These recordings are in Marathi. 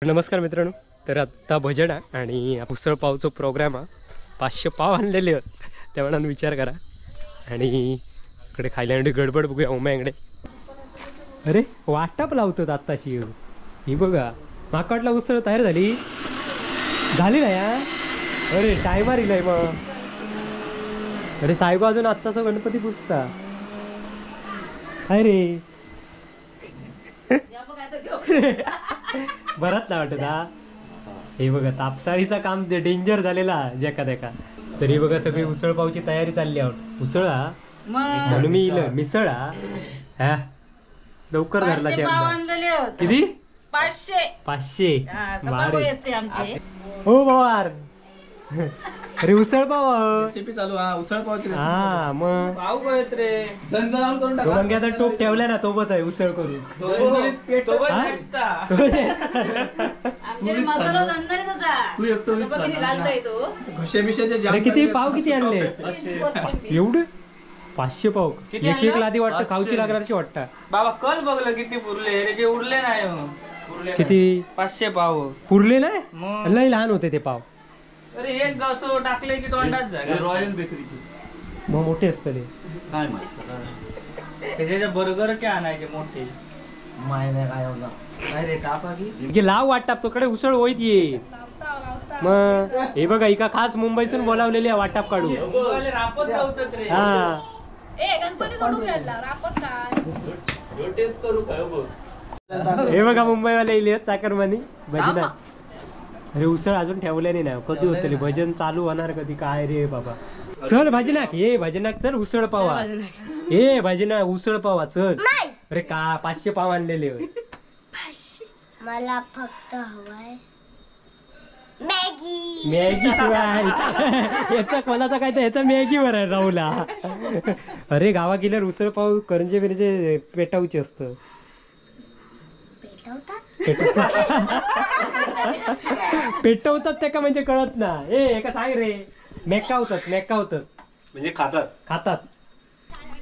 नमस्कार मित्रांनो, तर आता भजन आहे आणि उसळ पावचा प्रोग्राम आहे. 500 पाव आणलेले आहेत तेवढा विचार करा. आणि इकडे खायला गडबड बघूया ओम्याकडे. अरे वाटप लावतात आत्ताशी. ही बघा माका वाटला उसळ तयार झाली ना या. अरे टायमार इलाय मग. अरे साहेब अजून आत्ताचा गणपती पुजता. अरे बराच ना वाटत हा. हे बघा तापसाळीचा काम डेंजर झालेला जेका तेका. तरी बघा सगळी उसळ पावची तयारी चालली आहोत. उसळा म्हणून मी इल मिसळा हा लवकर धरला शेवट. किती 500 हो पवार. अरे उसळ पाव रेसिपी चालू. हा उसळ पावची हा मग पाव कळत रे. झणझणाट करून टाका. मग आता टोप ठेवला ना सोबत आहे उसळ करून. किती पाव किती आणले एवढे? 500 पाव एक लादी वाटतं खाऊची लागणार अशी वाटतं. बाबा कल बघलं किती पुरले रे. जे उरले नाही. किती 500 पाव पुरले नाही. लय लहान होते ते पाव. अरे एक गसो टाकले की तोंडात जागा. रॉयल बेकरीची मग मोठे असतले काय माहिती. त्याच्या बर्गरचे आणायचे मोठे. काय रे टापा की लाव वाटप तुकडे उसळ होईत ये. मग हे बघा इका खास मुंबईतून बोलावलेली आहे वाटप काढू. रापत लावतात रे. हा टेस्ट करू काय बघ. हे बघा मुंबईवाले इले चाकरमानी भजना. अरे उसळ अजून ठेवल्याने नाही. कधी होतली भजन चालू होणार कधी काय रे बाबा. चल भजनाक ये भजनाक चल उसळ पावा. ए भजना उसळ पावा चल. अरे का 500 पाव आणलेले. मला फक्त हवाय मॅगी. मॅगी शिवाय याचा कोणाचा काय तर याचा मॅगीवर आहे राहुला. अरे गावा गेल्यावर उसळ पाव करंजे बिरंजे पेटावचे असतं. पेटवतात ते का म्हणजे कळत ना. ए का सांग रे. मेकावतात म्हणजे खातात.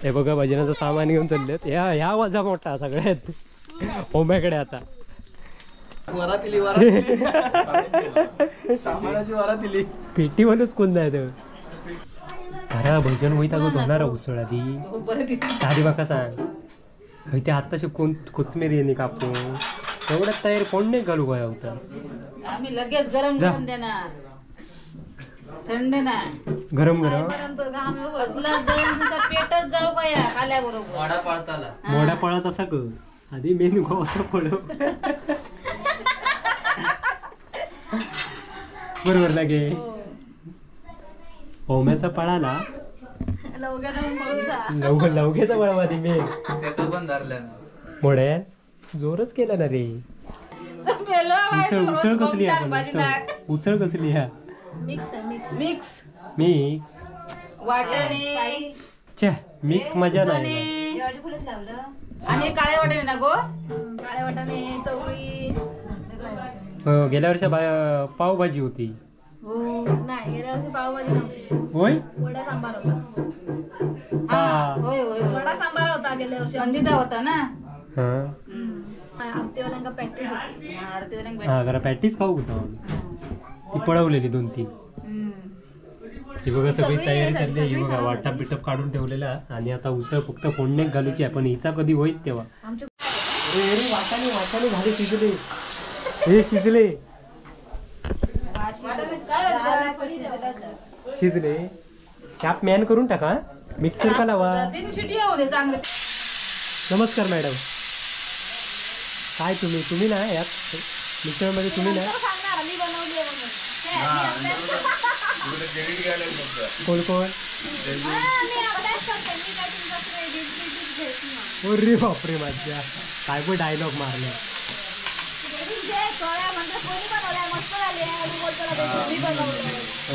हे बघा भजनाचं सामान घेऊन चाललेत. ह्या वजा मोठा सगळ्यात ओम्याकडे. आता पेटीवरच कोण नाही. खरा भजन होईत अगं होणार उसळ आधी आधी बघा सांग. ते आत्ताशी कोथमीर येणे कापू तेवढ्यात तयारी कोण नाही घालू काय होता. आम्ही लगेच गरम गरम देणार. थंड ना गरम पेटच जाऊ का या खाल्याबरोबर. वाडा पाळताला मोडा पळत असा ग आधी मेन गोवाचा पळव बरोबर लागे. ओम्याचा पळाला लवघ्याचा पळवा आधी मेन पण धरलं मोड्या जोरच केला ना रे. उसळ कसली आहे. उसळ कसली आहे. मिक्स वाटाणे च्या मिक्स मजा नाही. आणि काळे वाटाणे ना गो. काळे वाटाणे चवळी. गेल्या वर्षी पावभाजी होती. नाही गेल्या वर्षी पावभाजी नव्हती. होय वडा सांबार होता. होय वडा सांबार होता गेल्या वर्षी. अंदिता होता ना. आरतीवाल्यांका पॅटीस होती. हा जरा पॅटीस खाऊ होता. ती पळवलेली 2-3. ही बघा सगळी तयारी चालली. ही बघा वाटप बिटप काढून ठेवलेला. आणि आता उसळ फक्त फोडण्यात घालूची आहे. पण हिचा कधी होईल तेव्हा. वाटाणे झाले शिजले. हे शिजले चाप मॅन करून टाका. मिक्सर का लावा. नमस्कार मॅडम. काय तुम्ही ना यात मिक्सर मध्ये तुम्ही ना कोण अरे बापरे माझ्या काय पण डायलॉग मारले.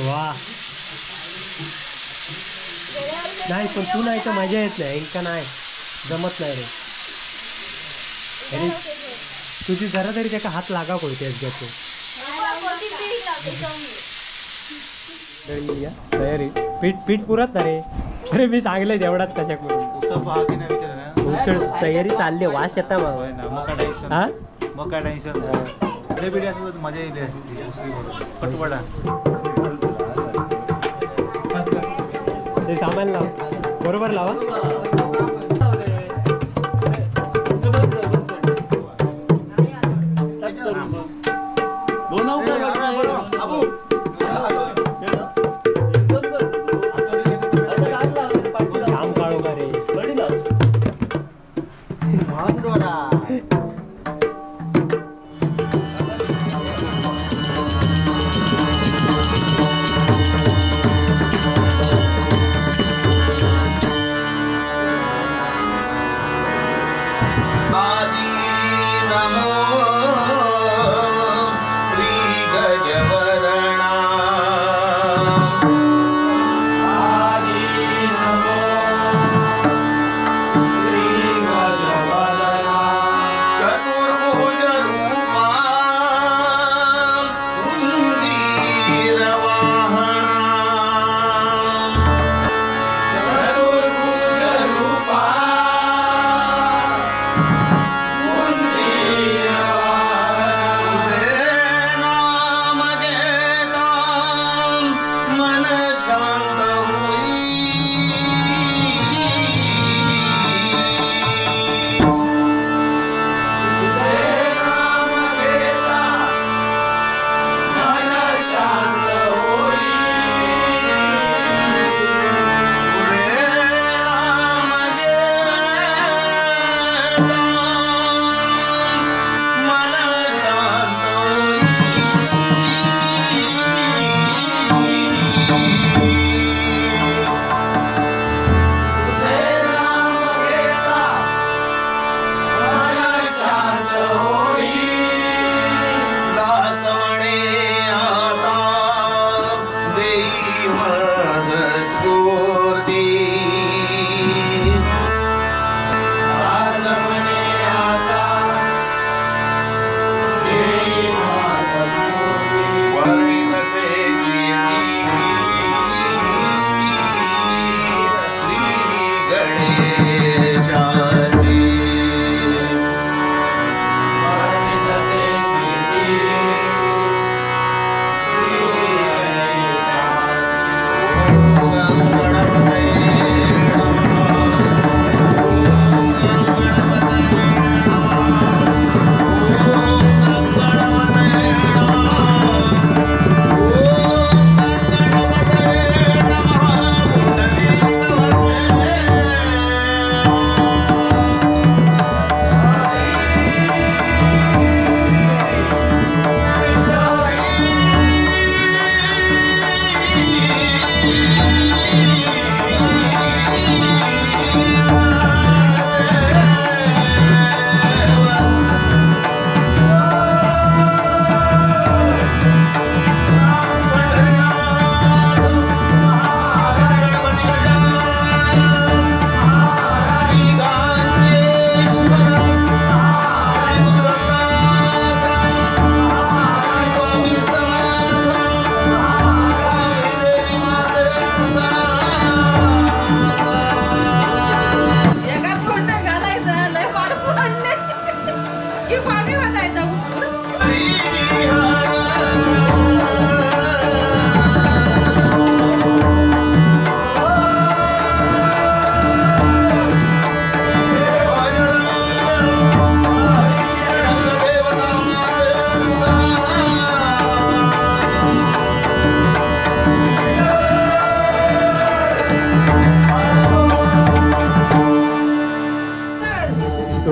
वा नाही पण तू नाही तर मजा येत नाही. इंका नाही जमत नाही रे. अरे तुझी जरा तरी त्याचा हात लागा कोणते तयारी. पीठ पुरत ना रे. अरे मी सांगले तेवढाच कशा करून उसळ तयारी चालली. वास येता मग. मग काय टेन्शन. भांडे बिडे असं मजा येते दुसरी पटपडा ते सामान लाव बरोबर लावा काम काढू का रे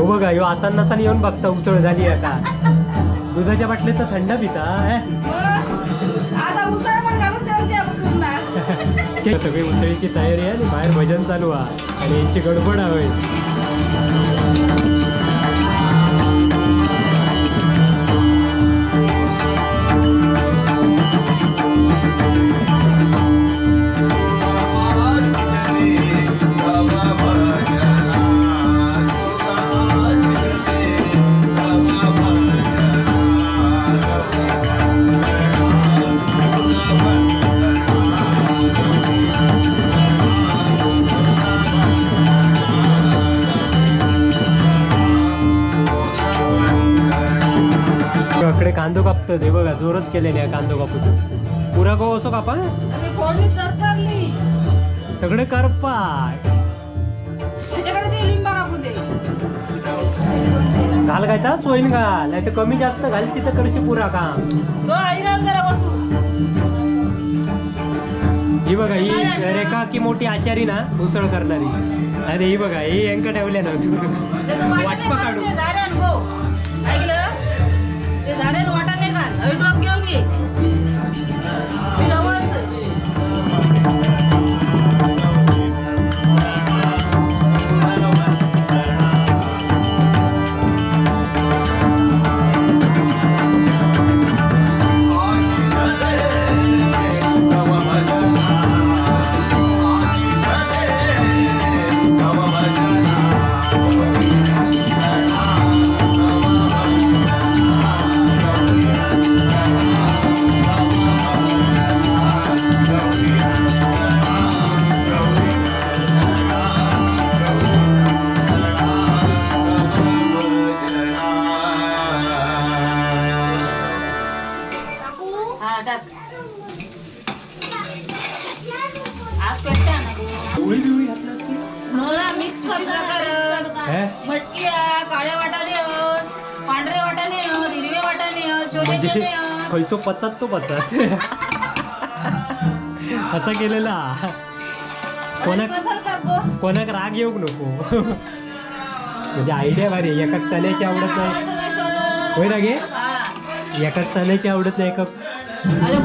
बघा ह्यो आसान नसान येऊन बघता उसळ झाली आहे का दुधाच्या बाटलीत तर थंड पिता सगळी उसळीची तयारी आहे आणि बाहेर भजन चालू आहे आणि यांची गडबड आहे लागतं ते बघा जोरच केले नाही कांदो कापूच पुरा गो असो कापा अरे फोडणी सरकारली सगळे करपाय त्याच्याकडे ते लिंबा कापून दे घाल काय तर सोयीन घाल नाही तर कमी जास्त घालशी तर करशी पुरा काम तो आईराम जरा वस्तू ही बघा ही रेखा की मोठी आचारी ना उसळ करणारी अरे ही बघा ही यांका ठेवल्या ना वाटपा काढू झाडान गो ऐकलं ते झाडाला वाटाणे खाल हवी टॉप घेऊन घे मी जवळच मटकी काळ्या वाटाणे पांढरे वाटाणे हिरवे वाटाणे शोधाचे खयचो पचात तो पचात असा केलेला कोणाक राग येऊक नको म्हणजे आयडिया भारी एकाच चण्याची आवडत नाही होय ना गे एकाच चण्याची आवडत नाही एका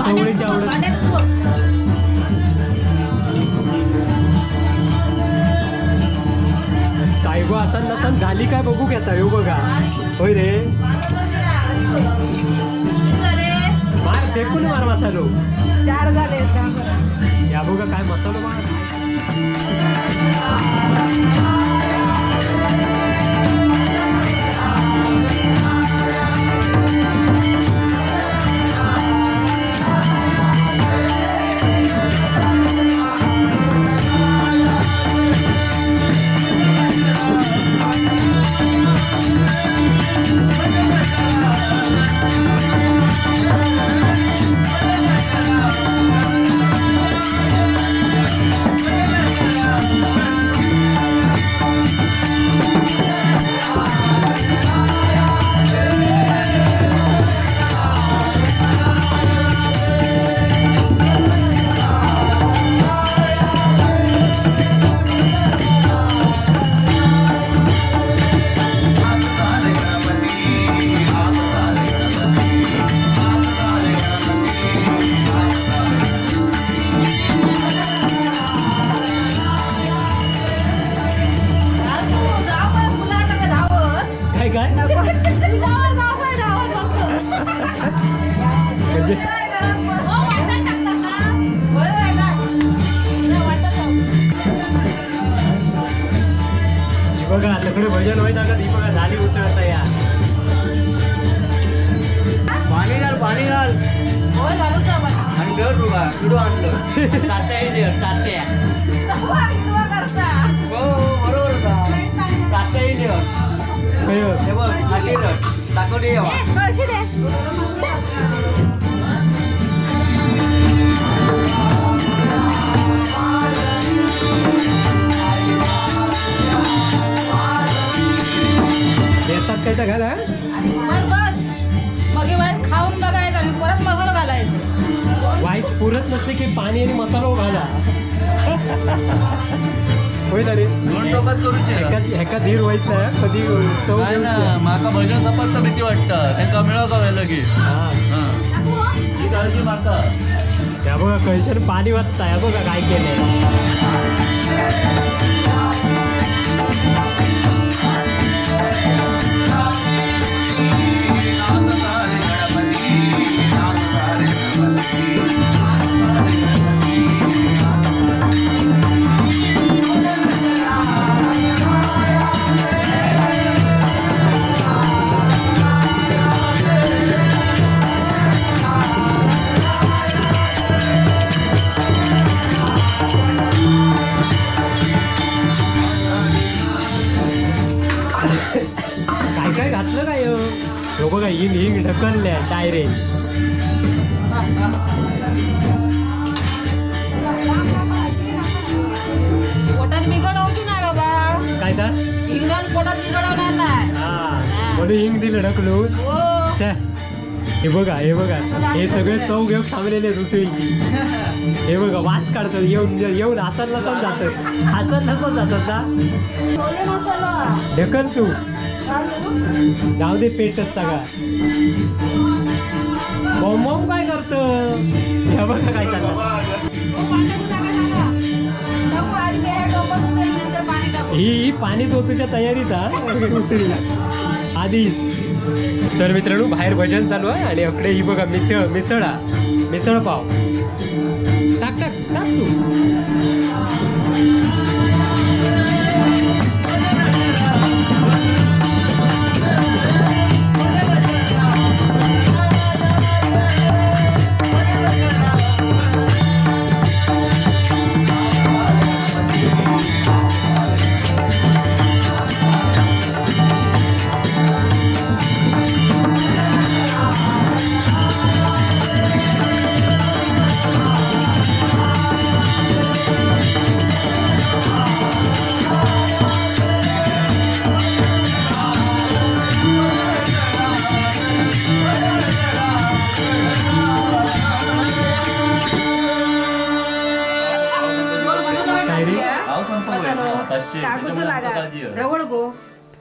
चवळीची आवडत नाही सायगो असन नसन झाली काय बघू घेता येऊ बघा होय रे मार फेकून मार मसालो 4 झाले या बघा काय मसालो मार बघा तकडे भजन होय ना ती बघा झाली उसळत या पाणी घाल होय घालून जा बाई. आणि घर रुगा सुरू आणलं तात्या येईल तात्या हो बरोबर का तात्या येईल हे बघ आली दाखवली येवा येतात काय तर घाला आणि बस मग हे वाईस खाऊन बघायचं आणि परत मसाला घालायचं वाईट पुरत नसते की पाणी आणि मसाला घाला होय ना रे दोन टोकात करूचे एका धीर व्हायच नाही कधी चव काय ना माका भजन सपत भीती वाटतं त्यांना मिळव का लगे हा ही काळजी माका त्या बघा कैशन पाणी वाचता या बघा काय केलंय ढकलल्या डायरेक्ट. पोटात बिघडवची नाही बाबा. काय तर इंगण पोटात बिघडवणार नाही. हा म्हणून हिंग दिलं ढकलून. हो. छे, हे बघा हे सगळे चव घेऊन थांबलेले रुसळीची. हे बघा वास काढतात येऊन हसत नसत जातात ना. छोले मसाला. ढकल तू जाऊ दे पेटच सगळा. बॉम्ब काय करत हे बघा काय चाललं. ही पाणी चोतूच्या तयारीत उसळीला आधीच. तर मित्रांनो बाहेर भजन चालू आहे आणि अकडे ही बघा मिसळ पाव. टाक टाक टाक तू.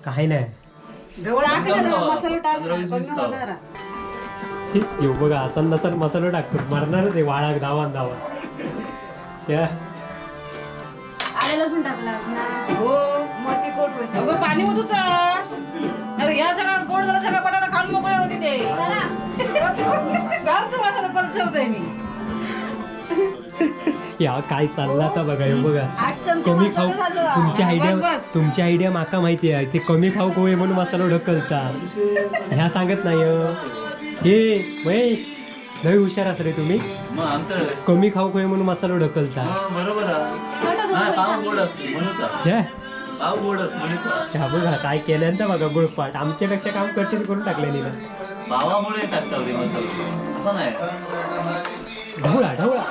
काही नाही येऊ बघा असं नसन मसाला टाकतो मरणार ते वाळा धावा लसूण टाकलास ना. हो अगं पाणी होत या सगळा गोड झाला सगळा बटाटा खाऊन मोकळे होते ते. गावचं मसाला कल ठेवतोय मी. या काय चाललं आता बघा हे बघा. कमी खाऊ तुमची आयडिया माका माहिती आहे. ते कमी खाऊ कोय म्हणून मसाला ढकलता ह्या सांगत नाही. हे महेश लय हुशार अस रे तुम्ही. कमी खाऊ कोय म्हणून मसाला ढकलता. ह्या बघा काय केल्यानंतर बघा गुळपाट आमच्यापेक्षा काम कठीण करून टाकले ना. पावामुळे असं नाही. ढवळा ढवळा.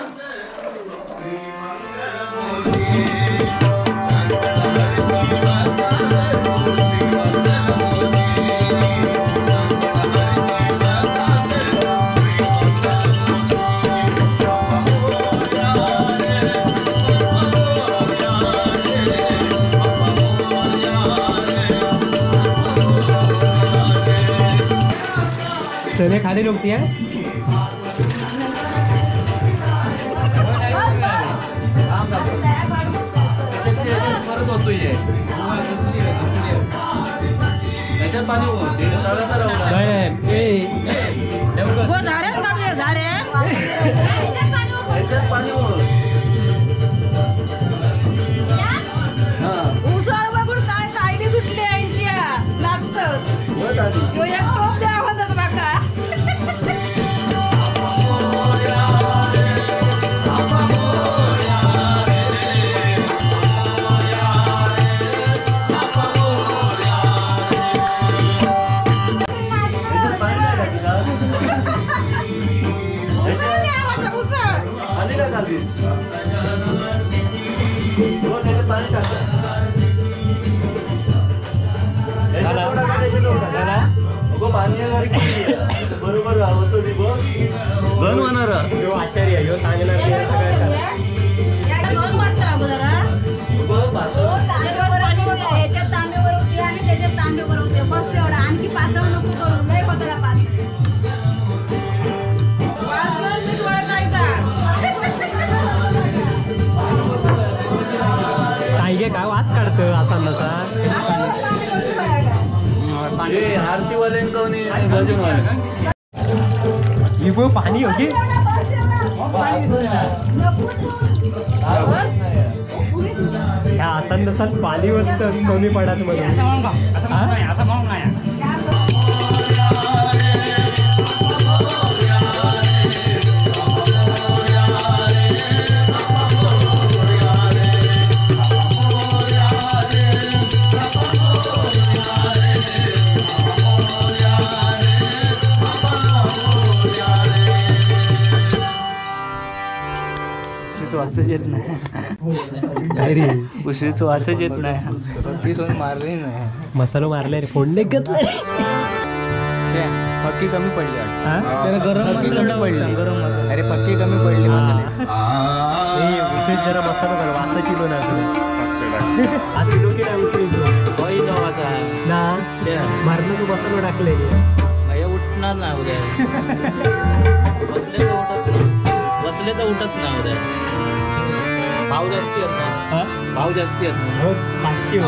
चने खाली नव्हती आहे. उसळ बघून काय सायली सुटली आहे लागतं द्या म्हणतात बाका. बरोबर बनवणार आचार्य सांगणार याच्यात तांब्यावर होती आणि त्याच्यात तांब्यावर होते बस एवढा. आणखी पातळ नको करून लय बघायला पातळ. काय काय वास काढतं असा नसा. आरतीवाल्यांकडून ही पाणी होती. ह्या आसन नसन पाणी वरत कमी पडत म्हणून. वासच येत नाही. काय रे उसळीचं वासच येत नाही. पक्की सोन मारली नाही. मसाला मारलाय रे फोडणे घेतलाय. पक्की कमी पडली. त्याला गरम मसाला पडली. गरम मसाला. अरे पक्की कमी पडली मसाले. उसळीत जरा मसाला घाल वासाची लोण असं लोक उसळीचं ना मारण्याचा मसाला टाकले उठणार नाही उद्या. बसले तर उठत नाही उद्या. भाव जास्ती असणार. भाव जास्ती असणार. 500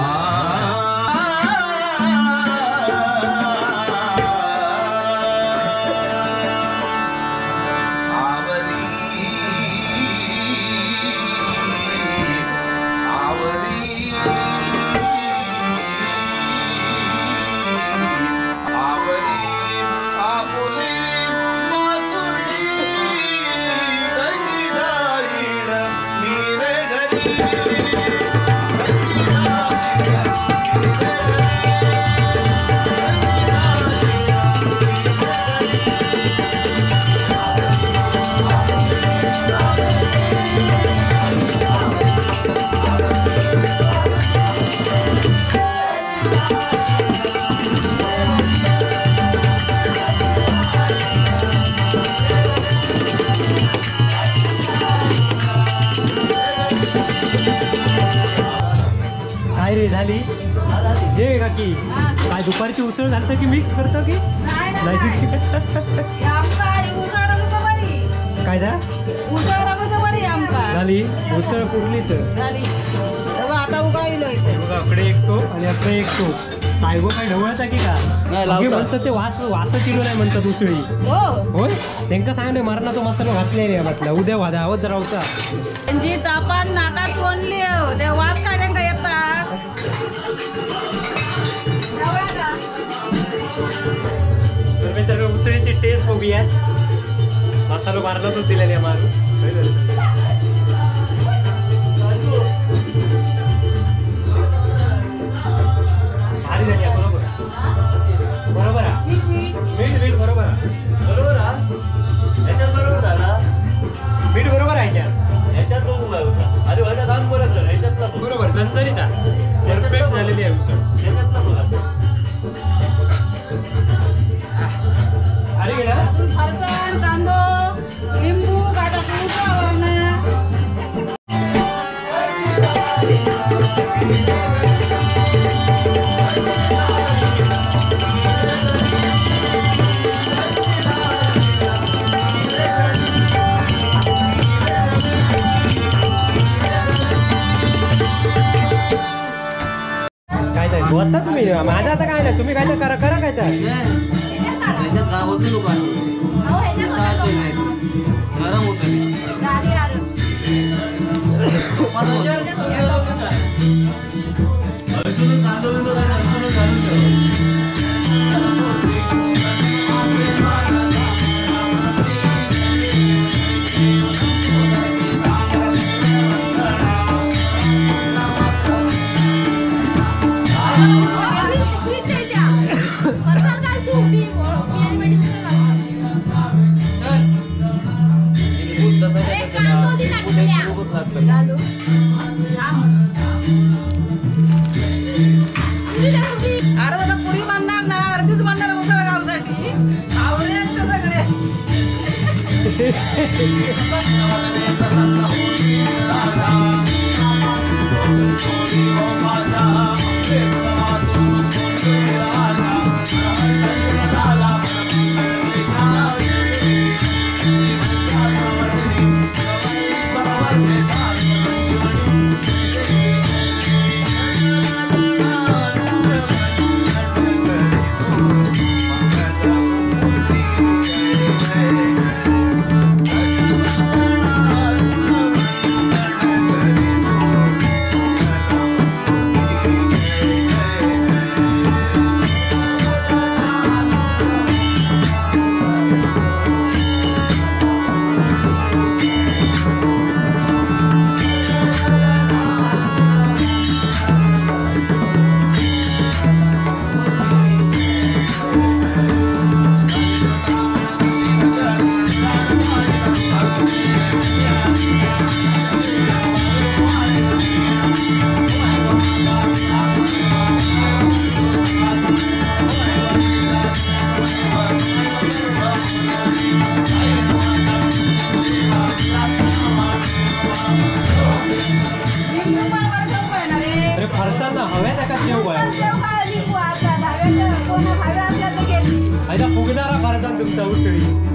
काय रे झाली हे काकी काय दुपारची उसळ घालतं की मिक्स करतो की नाही काय झाली उसळ पुरली तर आता उकळायलो बघा अकडे एक तो आणि अकडे एक तो सायगो काय ढवळता की का म्हणतात ते वासाची लो नाही म्हणतात उसळी होय त्यांना सांगले मरणाचा मसाला घातले रे म्हटलं उद्या वादावत राहता त्यांची तापान नाकात कोणली ते वास काय त्यांना येता तर मित्रांनो उसळीची टेस्ट बघूया मसाला मारणाच दिलेला मारू भारी झाली बरोबर बरोबर मीठ मीठ बरोबर बरोबर याच्यात बरोबर आला मीठ बरोबर आहे याच्यात बरोबर झणझणीत परफेक्ट झालेली आहे अरे गेला फरसाण कांदो लिंबू काटा होता तुम्ही माझं आता काय नाही तुम्ही काय तर करा करा काय तर गरम होत नुसता उसळी